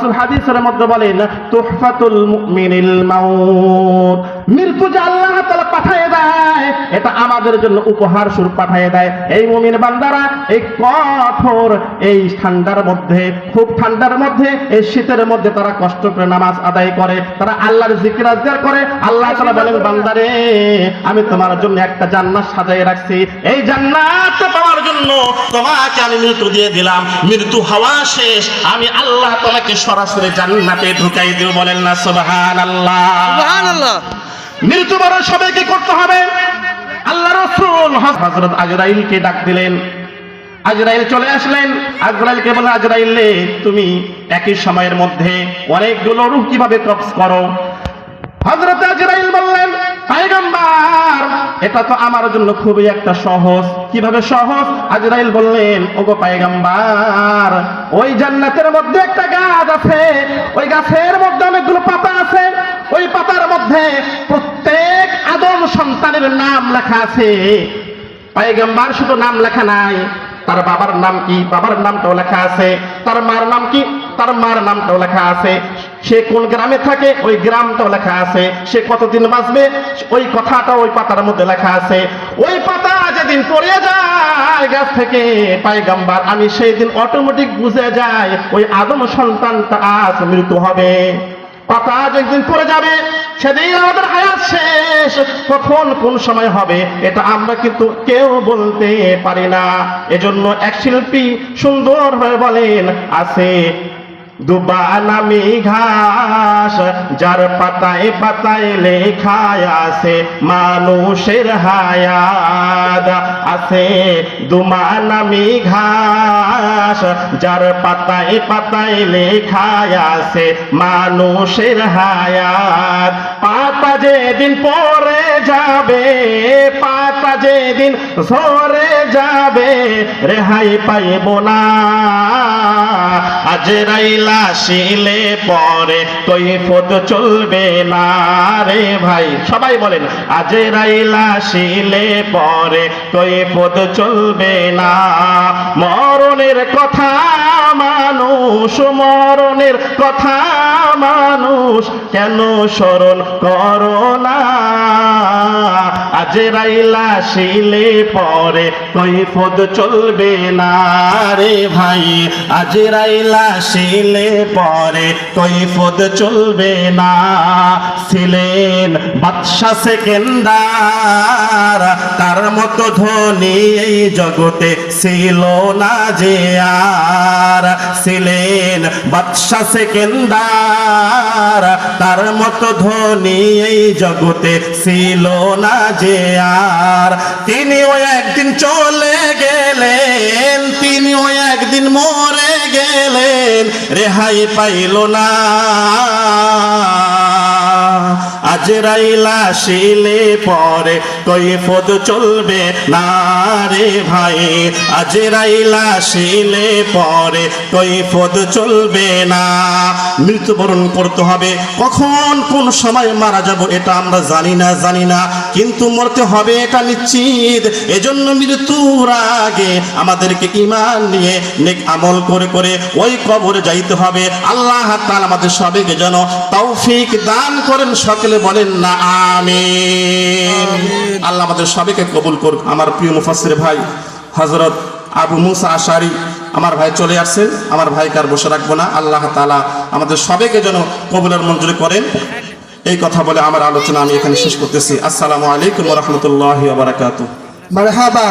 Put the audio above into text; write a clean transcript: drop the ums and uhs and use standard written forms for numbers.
রাসূল হাদিসের মধ্যে বলেন তুহফাতুল মুমিনিল মাউত, মৃত্যু যে আল্লাহ তাআলা পাঠিয়ে দেয় এটা আমাদের জন্য উপহার স্বরূপ পাঠিয়ে দেয়। এই মুমিন বান্দারা এই কঠোর এই ঠান্ডার মধ্যে, খুব ঠান্ডার মধ্যে, এই শীতের মধ্যে তারা কষ্ট করে নামাজ আদায় করে, তারা আল্লাহর জিকির আজকার করে। আল্লাহ তাআলা বলেন বান্দারে আমি তোমার জন্য একটা জান্নাত সাজিয়ে রাখছি, এই জান্নাত পাওয়ার জন্য তোমাকে আমি মৃত্যু দিয়ে দিলাম, মৃত্যু হওয়া শেষ আমি আল্লাহ তোমাকে সরাসরি জান্নাতে ঢুকাই দেব। বলেন না সুবহানাল্লাহ। সুবহানাল্লাহ। মৃত্যুবরণ সবাইকে করতে হবে। আল্লাহ রাসূল হযরত আজরাইলকে ডাক দিলেন, আজরাইল চলে আসলেন। আজরাইলকে বলে আজরাইল তুমি একই সময়ের মধ্যে অনেকগুলো রূহ কিভাবে কবজ করো? হযরত আজরাইল বললেন পয়গম্বর এটা তো আমার জন্য খুবই একটা সহজ। কিভাবে সহজ? আজরাইল বললেন ওগো পয়গম্বর ওই জান্নাতের মধ্যে একটা গাছ আছে, ওই গাছের মধ্যে অনেকগুলো পাতা আছে, ওই পাতার মধ্যে প্রত্যেক আদম সন্তানের নাম লেখা আছে। পয়গম্বর শুধু নাম লেখা নাই, তার বাবার নাম কি, বাবার নামটাও লেখা আছে, তার মার নাম কি, তার মার নামটাও লেখা আছে, সে কোন গ্রামে থাকে ওই গ্রামটাও লেখা আছে, সে কতদিন বাঁচবে ওই কথাটা ওই পাতার মধ্যে লেখা আছে। ওই পাতা যেদিন পড়ে যায় গাছ থেকে পয়গম্বর আমি সেই দিন অটোমেটিক বুঝে যায় ওই আদম সন্তানটা আজ মৃত্যু হবে। পাতা যেদিন পড়ে যাবে সেদিন আমাদের হায়াত শেষ। কখন কোন সময় হবে এটা আমরা কিন্তু কেউ বলতে পারি না। এজন্য এক শিল্পী সুন্দর হয়ে বলেন আছে দুবা নামি ঘাস যার পাতায় পাতায় লেখা আছে মানুষের হায়াত, আছে দুমা নামি ঘাস যার পাতায় পাতায় লেখা আছে মানুষের হায়াত। পাতা যেদিন পড়ে যাবে, পাতা যেদিন ঝরে যাবে রেহাই পাইব না। আজরাইল আসিলে পরে কৈফত চলবে না রে ভাই, সবাই বলেন আজরাইল আসিলে পরে কৈফত চলবে না। মরণের কথা মানুষ, মরণের কথা মানুষ কেন স্মরণ করো না? আজরাইল আসিলে পরে কৈফত চলবে না রে ভাই, আজরাইল আসিলে পরে কৈফত চলবে না। ছিলেন বাদশা সেকেন্দার তার মতো ধনী এই জগতে ছিল না যে আর। ছিলেন বাদশা সেকেন্দার তার মতো ধনী এই জগতে ছিল না যে আর। তিনিও একদিন চলে গেলেন, তিনিও একদিন মরে গেলেন, রেহাই পাইল না। আজরাইল আসিলে পরে কৈফত চলবে না রে ভাই, আজরাইল আসিলে পরে কৈফত চলবে না। মৃত্যুবরণ করতে হবে। কখন কোন সময় মারা যাব এটা আমরা জানি না, কিন্তু মরতে হবে এটা নিশ্চিত। এজন্য মৃত্যুর আগে আমাদেরকে ঈমান নিয়ে নেক আমল করে করে ওই কবরে যাইতে হবে। আল্লাহ তাআলা আমাদের সবাইকে যেন তৌফিক দান করেন, সকলে বলেন না আমিন। আল্লাহ আমাদের সবাইকে কবুল করুন। আমার প্রিয় মুফাসসির ভাই হযরত আবু মুসা আশআরী আমার ভাই চলে আসছেন, আমার ভাইকে আর বসে রাখবো না। আল্লাহ তাআলা আমাদের সবাইকে যেন কবুলের মঞ্জুরি করেন। এই কথা বলে আমার আলোচনা আমি এখানে শেষ করতেছি। আসসালামু আলাইকুম ওয়া রাহমাতুল্লাহি ওয়া বারাকাতুহু। মারহাবা।